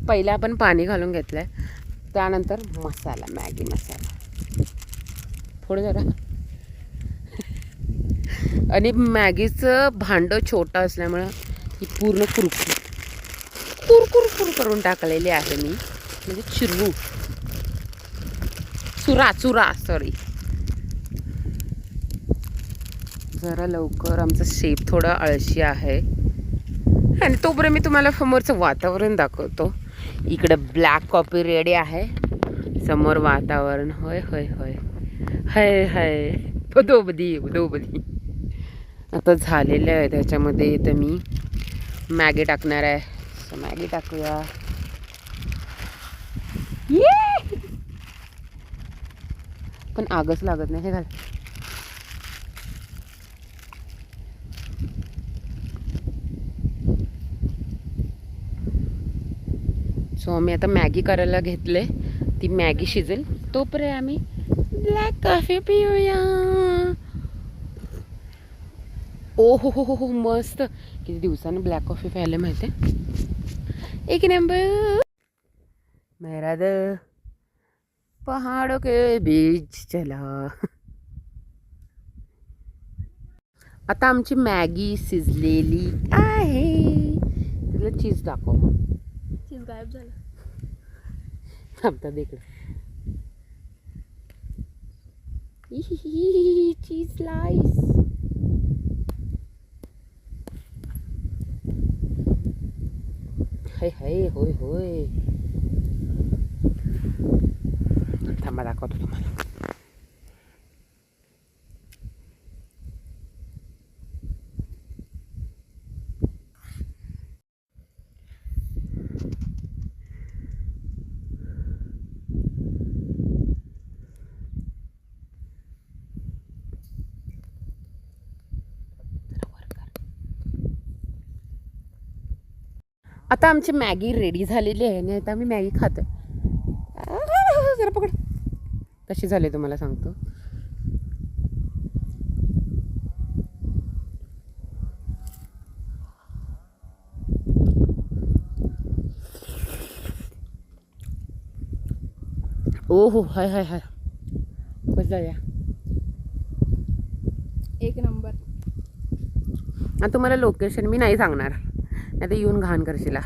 पहिले आपण पाणी घालून घेतलं आहे, त्यानंतर मसाला, मॅगी मसाला थोडं जरा. आणि मॅगीचं भांडं छोटं असल्यामुळं ही पूर्ण कुरकुर करून टाकलेली आहे मी, म्हणजे चुरा सॉरी. जरा लवकर, आमचं शेफ थोडा आळशी आहे. आणि तोपर्यंत मी तुम्हाला समोरचं वातावरण दाखवतो. इकडं ब्लॅक कॉफी रेडी आहे, समोर वातावरण. होय होय होय हाय हाय बदोबदी. आता झालेलं आहे. त्याच्यामध्ये तर मी मॅगी टाकणार आहे. मॅगी टाकूया. पण आगच लागत नाही. हे घाल. सो आम्ही आता मॅगी करायला घेतले. ती मॅगी शिजेल तोपर्यंत आम्ही ब्लॅक कॉफी पिऊया. ओ हो मस्त. किती दिवसानं ब्लॅक कॉफी प्यायला माहिती आहे. एक नंबर. मेरा दिल पहाड़ों के बीच चला. आता आमची मॅगी शिजलेली आहे. तिला चीज दाखव. चीज गायब झालं. आता देख चीज स्लाइस. हाय हाय होय होय. थांबा दाखवतो तुम्हाला. आता आमची मॅगी रेडी झालेली आहे आणि आता आम्ही मॅगी खातोय. जरा पकड. कशी झाली तुम्हाला सांगतो. ओ हो हाय हाय हाय. कसं झालं. एक नंबर. आणि तुम्हाला लोकेशन मी नाही सांगणार, नाही तर येऊन घाण करशील.